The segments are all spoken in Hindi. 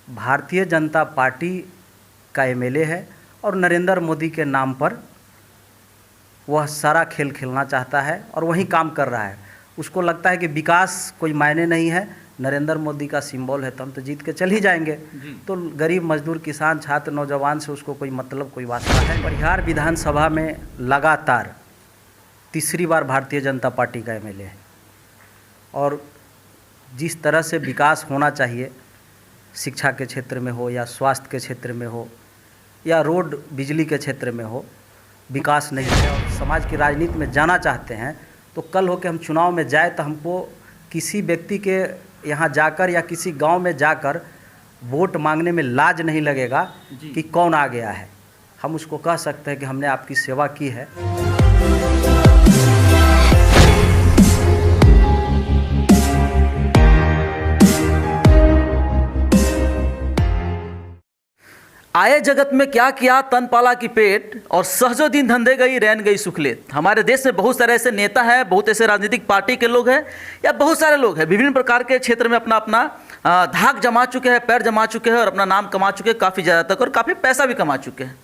भारतीय जनता पार्टी का एमएलए है और नरेंद्र मोदी के नाम पर वह सारा खेल खेलना चाहता है और वही काम कर रहा है। उसको लगता है कि विकास कोई मायने नहीं है, नरेंद्र मोदी का सिंबल है तो हम तो जीत के चल ही जाएंगे। तो गरीब मजदूर किसान छात्र नौजवान से उसको कोई मतलब कोई वास्ता है। परिहार विधानसभा में लगातार तीसरी बार भारतीय जनता पार्टी का एमएलए है और जिस तरह से विकास होना चाहिए, शिक्षा के क्षेत्र में हो या स्वास्थ्य के क्षेत्र में हो या रोड बिजली के क्षेत्र में हो, विकास नहीं है। और समाज की राजनीति में जाना चाहते हैं तो कल हो के हम चुनाव में जाए तो हमको किसी व्यक्ति के यहाँ जाकर या किसी गांव में जाकर वोट मांगने में लाज नहीं लगेगा कि कौन आ गया है। हम उसको कह सकते हैं कि हमने आपकी सेवा की है। आए जगत में क्या किया तन पाला की पेट, और सहजो दिन धंधे गई रैन गई सुखलेत। हमारे देश में बहुत सारे ऐसे नेता हैं, बहुत ऐसे राजनीतिक पार्टी के लोग हैं या बहुत सारे लोग हैं, विभिन्न प्रकार के क्षेत्र में अपना अपना धाक जमा चुके हैं, पैर जमा चुके हैं और अपना नाम कमा चुके हैं काफ़ी ज़्यादा तक, और काफ़ी पैसा भी कमा चुके हैं।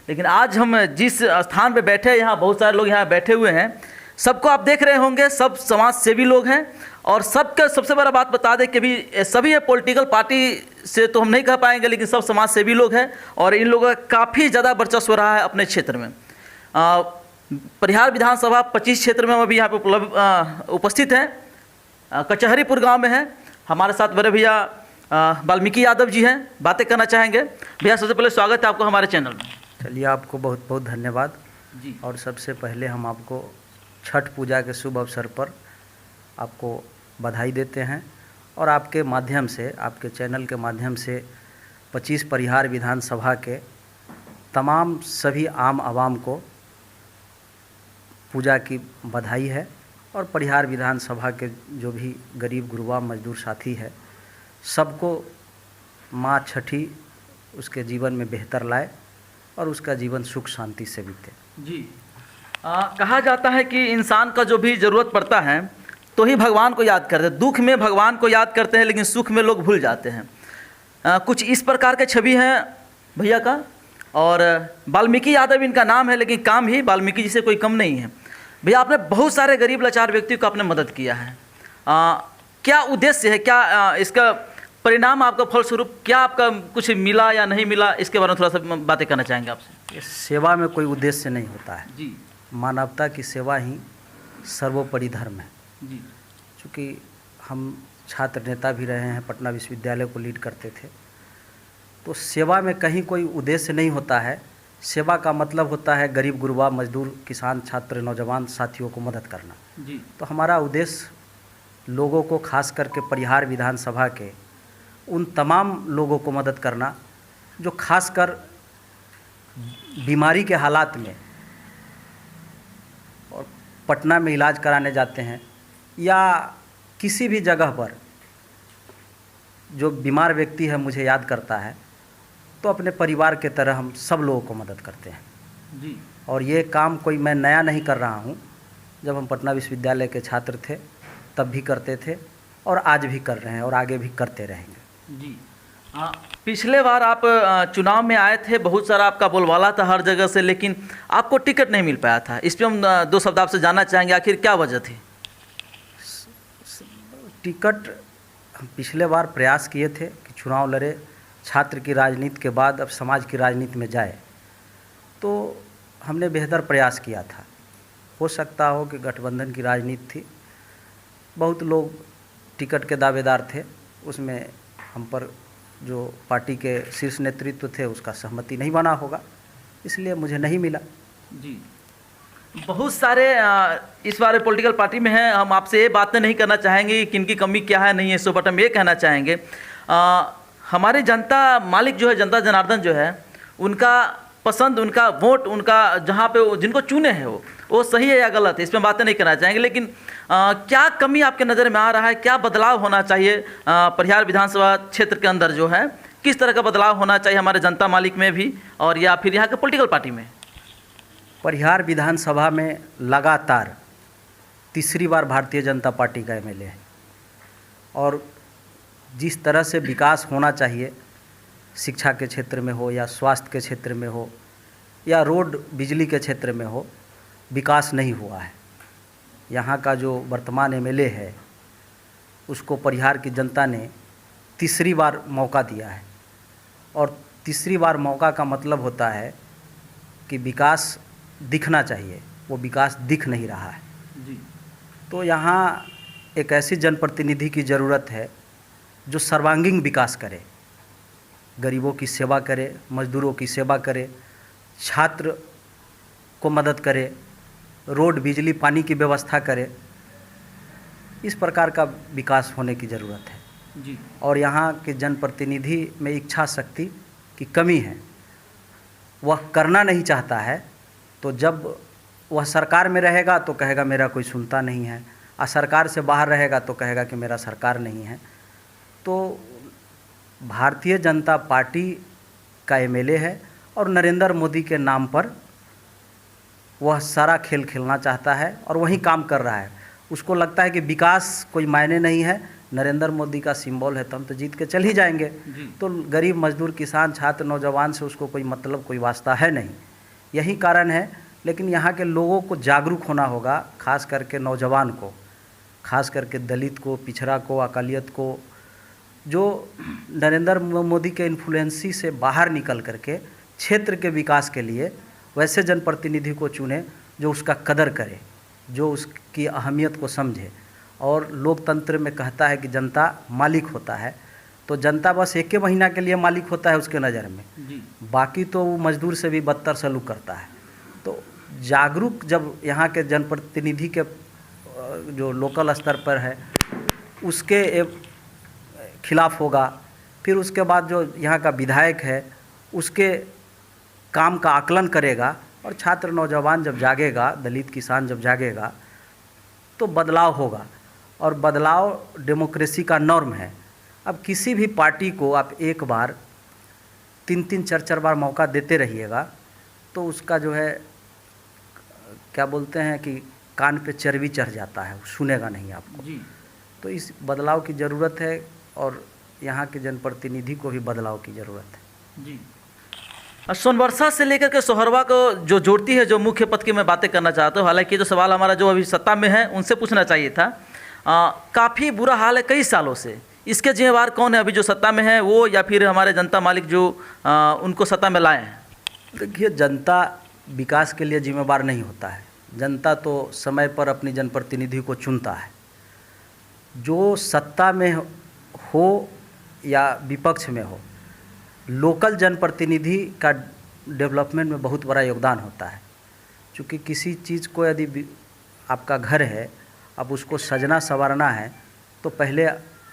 लेकिन आज हम जिस स्थान पर बैठे हैं, यहाँ बहुत सारे लोग यहाँ बैठे हुए हैं, सबको आप देख रहे होंगे, सब समाज सेवी लोग हैं। और सबका सबसे बड़ा बात बता दें कि भी सभी पॉलिटिकल पार्टी से तो हम नहीं कह पाएंगे, लेकिन सब समाज सेवी लोग हैं और इन लोगों का काफ़ी ज़्यादा वर्चस्व रहा है अपने क्षेत्र में। परिहार विधानसभा 25 क्षेत्र में हम अभी यहाँ पे उपस्थित हैं। कचहरीपुर गांव में हैं। हमारे साथ बड़े भैया वाल्मीकि यादव जी हैं, बातें करना चाहेंगे। भैया सबसे पहले स्वागत है आपको हमारे चैनल में। चलिए, आपको बहुत बहुत धन्यवाद जी। और सबसे पहले हम आपको छठ पूजा के शुभ अवसर पर आपको बधाई देते हैं और आपके माध्यम से, आपके चैनल के माध्यम से 25 परिहार विधानसभा के तमाम सभी आम आवाम को पूजा की बधाई है। और परिहार विधानसभा के जो भी गरीब गुरबा मजदूर साथी है, सबको माँ छठी उसके जीवन में बेहतर लाए और उसका जीवन सुख शांति से बीते जी। कहा जाता है कि इंसान का जो भी ज़रूरत पड़ता है तो ही भगवान को याद करते हैं। दुख में भगवान को याद करते हैं, लेकिन सुख में लोग भूल जाते हैं। कुछ इस प्रकार के छवि हैं भैया का। और वाल्मीकि यादव इनका नाम है, लेकिन काम ही वाल्मीकि जी से कोई कम नहीं है। भैया, आपने बहुत सारे गरीब लाचार व्यक्तियों को आपने मदद किया है। क्या उद्देश्य है, क्या इसका परिणाम, आपका फलस्वरूप क्या आपका कुछ मिला या नहीं मिला, इसके बारे में थोड़ा सा बातें करना चाहेंगे आपसे। इस सेवा में कोई उद्देश्य नहीं होता है जी। मानवता की सेवा ही सर्वोपरि धर्म है जी। चूँकि हम छात्र नेता भी रहे हैं, पटना विश्वविद्यालय को लीड करते थे, तो सेवा में कहीं कोई उद्देश्य नहीं होता है। सेवा का मतलब होता है गरीब गुरबा मजदूर किसान छात्र नौजवान साथियों को मदद करना जी। तो हमारा उद्देश्य लोगों को, खास करके परिहार विधानसभा के उन तमाम लोगों को मदद करना जो खासकर बीमारी के हालात में और पटना में इलाज कराने जाते हैं या किसी भी जगह पर जो बीमार व्यक्ति है मुझे याद करता है, तो अपने परिवार के तरह हम सब लोगों को मदद करते हैं जी। और ये काम कोई मैं नया नहीं कर रहा हूँ। जब हम पटना विश्वविद्यालय के छात्र थे तब भी करते थे और आज भी कर रहे हैं और आगे भी करते रहेंगे जी। पिछले बार आप चुनाव में आए थे, बहुत सारा आपका बोलबाला था हर जगह से, लेकिन आपको टिकट नहीं मिल पाया था। इस पर हम 2 शब्द आपसे जानना चाहेंगे, आखिर क्या वजह थी। टिकट हम पिछले बार प्रयास किए थे कि चुनाव लड़े, छात्र की राजनीति के बाद अब समाज की राजनीति में जाए, तो हमने बेहतर प्रयास किया था। हो सकता हो कि गठबंधन की राजनीति थी, बहुत लोग टिकट के दावेदार थे, उसमें हम पर जो पार्टी के शीर्ष नेतृत्व थे उसका सहमति नहीं बना होगा, इसलिए मुझे नहीं मिला जी। बहुत सारे इस बारे पॉलिटिकल पार्टी में हैं। हम आपसे ये बातें नहीं करना चाहेंगे कि किनकी कमी क्या है नहीं है, सो बट हम ये कहना चाहेंगे हमारे जनता मालिक जो है, जनता जनार्दन जो है, उनका पसंद, उनका वोट, उनका जहाँ पे जिनको चुने हैं वो सही है या गलत है, इसमें बातें नहीं करना चाहेंगे। लेकिन क्या कमी आपके नज़र में आ रहा है, क्या बदलाव होना चाहिए परिहार विधानसभा क्षेत्र के अंदर जो है, किस तरह का बदलाव होना चाहिए हमारे जनता मालिक में भी और या फिर यहाँ के पॉलिटिकल पार्टी में। परिहार विधानसभा में लगातार तीसरी बार भारतीय जनता पार्टी का एमएलए है और जिस तरह से विकास होना चाहिए, शिक्षा के क्षेत्र में हो या स्वास्थ्य के क्षेत्र में हो या रोड बिजली के क्षेत्र में हो, विकास नहीं हुआ है। यहाँ का जो वर्तमान एमएलए है उसको परिहार की जनता ने तीसरी बार मौका दिया है, और तीसरी बार मौका का मतलब होता है कि विकास दिखना चाहिए, वो विकास दिख नहीं रहा है जी। तो यहाँ एक ऐसी जनप्रतिनिधि की ज़रूरत है जो सर्वांगीण विकास करे, गरीबों की सेवा करे, मजदूरों की सेवा करे, छात्र को मदद करे, रोड बिजली पानी की व्यवस्था करे। इस प्रकार का विकास होने की ज़रूरत है जी। और यहाँ के जनप्रतिनिधि में इच्छा शक्ति की कमी है, वह करना नहीं चाहता है। तो जब वह सरकार में रहेगा तो कहेगा मेरा कोई सुनता नहीं है, और सरकार से बाहर रहेगा तो कहेगा कि मेरा सरकार नहीं है। तो भारतीय जनता पार्टी का एमएलए है और नरेंद्र मोदी के नाम पर वह सारा खेल खेलना चाहता है और वही काम कर रहा है। उसको लगता है कि विकास कोई मायने नहीं है, नरेंद्र मोदी का सिंबल है तो हम तो जीत के चल ही जाएंगे। तो गरीब मजदूर किसान छात्र नौजवान से उसको कोई मतलब कोई वास्ता है नहीं, यही कारण है। लेकिन यहाँ के लोगों को जागरूक होना होगा, खास करके नौजवान को, खास करके दलित को, पिछड़ा को, अकालियत को, जो नरेंद्र मोदी के इन्फ्लुएंसी से बाहर निकल करके क्षेत्र के विकास के लिए वैसे जनप्रतिनिधि को चुने जो उसका कदर करे, जो उसकी अहमियत को समझे। और लोकतंत्र में कहता है कि जनता मालिक होता है, तो जनता बस एक महीना के लिए मालिक होता है उसके नज़र में जी। बाकी तो वो मजदूर से भी बदतर सलूक करता है। तो जागरूक जब यहाँ के जनप्रतिनिधि के जो लोकल स्तर पर है उसके खिलाफ होगा, फिर उसके बाद जो यहाँ का विधायक है उसके काम का आकलन करेगा, और छात्र नौजवान जब जागेगा, दलित किसान जब जागेगा तो बदलाव होगा। और बदलाव डेमोक्रेसी का नॉर्म है। अब किसी भी पार्टी को आप एक बार 3-3 4-4 बार मौका देते रहिएगा तो उसका जो है क्या बोलते हैं कि कान पे चर्बी चढ़ जाता है, वो सुनेगा नहीं आपको जी। तो इस बदलाव की ज़रूरत है और यहाँ के जनप्रतिनिधि को भी बदलाव की ज़रूरत है जी। सोनबरसा से लेकर के सोहरवा को जो जोड़ती है, जो मुख्य पथ की मैं बातें करना चाहता हूँ, हालांकि जो सवाल हमारा जो अभी सत्ता में है उनसे पूछना चाहिए था। काफ़ी बुरा हाल है कई सालों से, इसके जिम्मेवार कौन है? अभी जो सत्ता में है वो, या फिर हमारे जनता मालिक जो उनको सत्ता में लाए हैं? देखिए, जनता विकास के लिए जिम्मेवार नहीं होता है। जनता तो समय पर अपनी जनप्रतिनिधि को चुनता है। जो सत्ता में हो या विपक्ष में हो, लोकल जनप्रतिनिधि का डेवलपमेंट में बहुत बड़ा योगदान होता है। क्योंकि किसी चीज़ को यदि आपका घर है, अब उसको सजना संवारना है तो पहले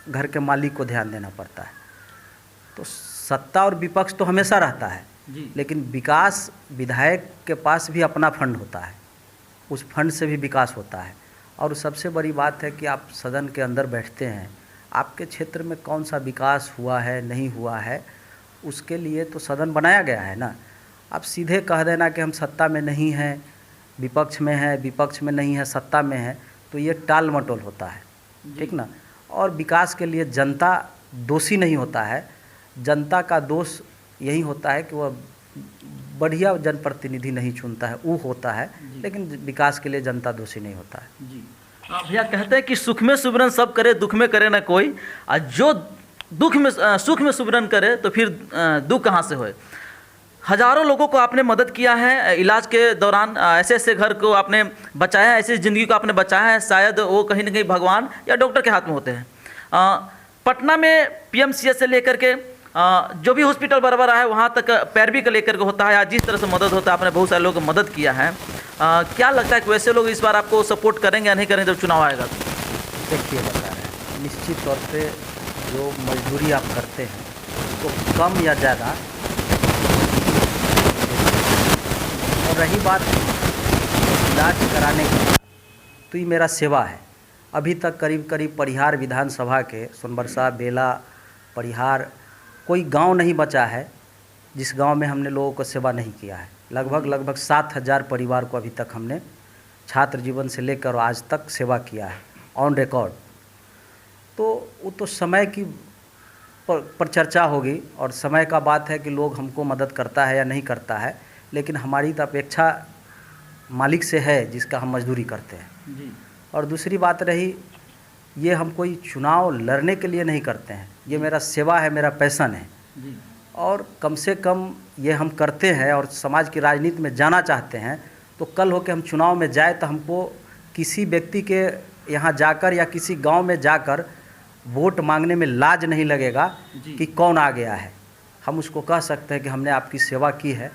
घर के मालिक को ध्यान देना पड़ता है। तो सत्ता और विपक्ष तो हमेशा रहता है जी। लेकिन विकास, विधायक के पास भी अपना फंड होता है, उस फंड से भी विकास होता है। और सबसे बड़ी बात है कि आप सदन के अंदर बैठते हैं, आपके क्षेत्र में कौन सा विकास हुआ है नहीं हुआ है उसके लिए तो सदन बनाया गया है ना। आप सीधे कह देना कि हम सत्ता में नहीं हैं, विपक्ष में है, विपक्ष में नहीं है, सत्ता में है, तो ये टाल मटोल होता है, ठीक ना। और विकास के लिए जनता दोषी नहीं होता है, जनता का दोष यही होता है कि वह बढ़िया जनप्रतिनिधि नहीं चुनता है, वो होता है। लेकिन विकास के लिए जनता दोषी नहीं होता है जी। भैया कहते हैं कि सुख में सुमरन सब करे, दुख में करे ना कोई, और जो सुख में सुमरन करे तो फिर दुख कहाँ से होए। हजारों लोगों को आपने मदद किया है इलाज के दौरान, ऐसे ऐसे घर को आपने बचाया है, ऐसी ज़िंदगी को आपने बचाया है, शायद वो कहीं ना कहीं भगवान या डॉक्टर के हाथ में होते हैं। पटना में पीएमसीएच से लेकर के जो भी हॉस्पिटल बराबर है वहाँ तक पैरवी का लेकर के होता है, या जिस तरह से मदद होता है, आपने बहुत सारे लोगों को मदद किया है। क्या लगता है कि वैसे लोग इस बार आपको सपोर्ट करेंगे या नहीं करेंगे जब चुनाव आएगा? देखिए, बता रहे हैं निश्चित तौर पे जो मजदूरी आप करते हैं तो कम या ज़्यादा। और रही बात इलाज कराने की, तो ये मेरा सेवा है। अभी तक करीब करीब परिहार विधानसभा के सोनबरसा, बेला, परिहार, कोई गांव नहीं बचा है जिस गांव में हमने लोगों को सेवा नहीं किया है। लगभग 7,000 परिवार को अभी तक हमने छात्र जीवन से लेकर आज तक सेवा किया है ऑन रिकॉर्ड। तो वो तो समय की पर चर्चा होगी और समय का बात है कि लोग हमको मदद करता है या नहीं करता है, लेकिन हमारी तो अपेक्षा मालिक से है जिसका हम मजदूरी करते हैं। जी। और दूसरी बात रही, ये हम कोई चुनाव लड़ने के लिए नहीं करते हैं, ये मेरा सेवा है, मेरा पैशन है। जी। और कम से कम ये हम करते हैं और समाज की राजनीति में जाना चाहते हैं, तो कल हो के हम चुनाव में जाए तो हमको किसी व्यक्ति के यहाँ जाकर या किसी गांव में जाकर वोट मांगने में लाज नहीं लगेगा कि कौन आ गया है। हम उसको कह सकते हैं कि हमने आपकी सेवा की है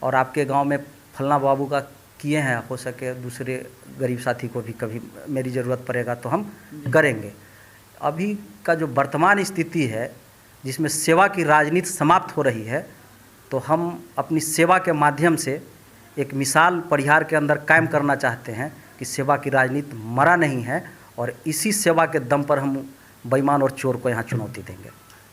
और आपके गांव में फलना बाबू का किए हैं, हो सके दूसरे गरीब साथी को भी कभी मेरी ज़रूरत पड़ेगा तो हम करेंगे। अभी का जो वर्तमान स्थिति है जिसमें सेवा की राजनीति समाप्त हो रही है, तो हम अपनी सेवा के माध्यम से एक मिसाल परिहार के अंदर कायम करना चाहते हैं कि सेवा की राजनीति मरा नहीं है और इसी सेवा के दम पर हम बेईमान और चोर को यहाँ चुनौती देंगे।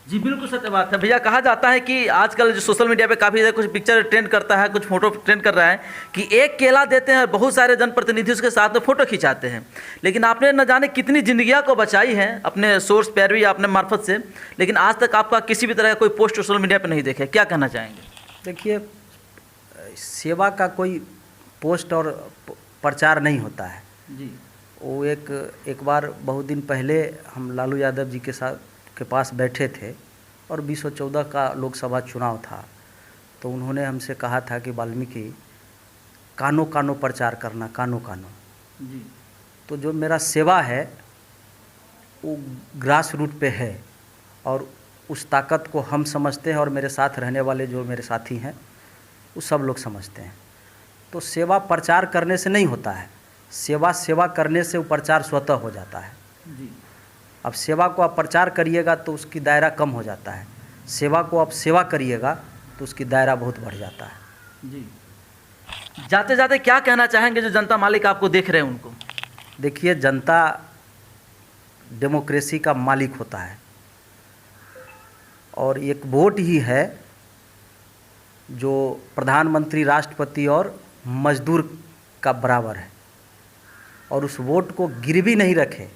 जी बिल्कुल सत्य बात है भैया। कहा जाता है कि आजकल जो सोशल मीडिया पे काफ़ी ज़्यादा कुछ पिक्चर ट्रेंड करता है, कुछ फोटो ट्रेंड कर रहा है कि एक केला देते हैं, बहुत सारे जनप्रतिनिधि उसके साथ में फ़ोटो खिंचाते हैं। लेकिन आपने न जाने कितनी जिंदगियां को बचाई हैं अपने सोर्स पैरवी या अपने मार्फत से, लेकिन आज तक आपका किसी भी तरह का कोई पोस्ट सोशल मीडिया पर नहीं देखे। क्या कहना चाहेंगे? देखिए, सेवा का कोई पोस्ट और प्रचार नहीं होता है जी। वो एक बार बहुत दिन पहले हम लालू यादव जी के पास बैठे थे और 2014 का लोकसभा चुनाव था, तो उन्होंने हमसे कहा था कि वाल्मीकि कानो कानो प्रचार करना, कानो कानो। जी। तो जो मेरा सेवा है वो ग्रास रूट पे है और उस ताकत को हम समझते हैं और मेरे साथ रहने वाले जो मेरे साथी हैं वो सब लोग समझते हैं। तो सेवा प्रचार करने से नहीं होता है, सेवा करने से वो प्रचार स्वतः हो जाता है। जी। अब सेवा को आप प्रचार करिएगा तो उसकी दायरा कम हो जाता है, सेवा को आप सेवा करिएगा तो उसकी दायरा बहुत बढ़ जाता है। जी। जाते जाते क्या कहना चाहेंगे जो जनता मालिक आपको देख रहे हैं उनको? देखिए, जनता डेमोक्रेसी का मालिक होता है और एक वोट ही है जो प्रधानमंत्री, राष्ट्रपति और मजदूर का बराबर है। और उस वोट को गिरवी नहीं रखे,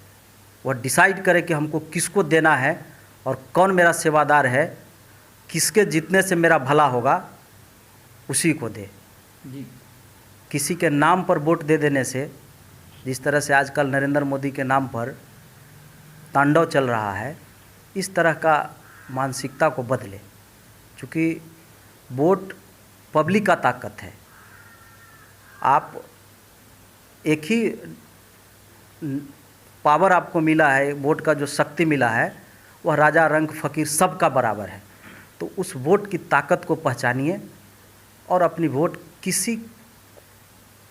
वह डिसाइड करे कि हमको किसको देना है और कौन मेरा सेवादार है, किसके जीतने से मेरा भला होगा, उसी को दे। जी। किसी के नाम पर वोट दे देने से, जिस तरह से आजकल नरेंद्र मोदी के नाम पर तांडव चल रहा है, इस तरह का मानसिकता को बदले। चूँकि वोट पब्लिक का ताकत है। आप एक ही पावर आपको मिला है, वोट का जो शक्ति मिला है वह राजा, रंक, फ़कीर सब का बराबर है। तो उस वोट की ताकत को पहचानिए और अपनी वोट किसी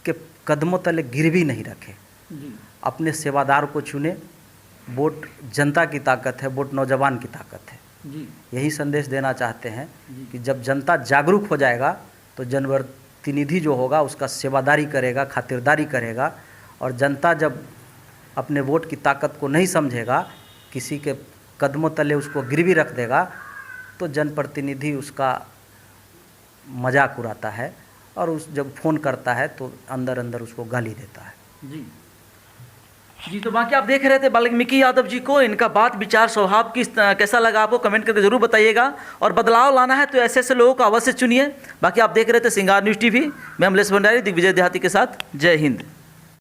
के कदमों तले गिरवी नहीं रखें। जी। अपने सेवादार को चुने। वोट जनता की ताकत है, वोट नौजवान की ताकत है। जी। यही संदेश देना चाहते हैं कि जब जनता जागरूक हो जाएगा तो जनप्रतिनिधि जो होगा उसका सेवादारी करेगा, खातिरदारी करेगा। और जनता जब अपने वोट की ताकत को नहीं समझेगा, किसी के कदमों तले उसको गिरवी रख देगा, तो जनप्रतिनिधि उसका मजाक उड़ाता है और उस जब फ़ोन करता है तो अंदर अंदर उसको गाली देता है। जी। जी, तो बाकी आप देख रहे थे वाल्मीकि यादव जी को। इनका बात विचार स्वभाव कैसा लगा आपको कमेंट करके जरूर बताइएगा। और बदलाव लाना है तो ऐसे ऐसे लोगों को अवश्य चुनिए। बाकी आप देख रहे थे सिंगार न्यूज़ टीवी। मैं अमलेश भंडारी, दिग्विजय देहाती के साथ। जय हिंद।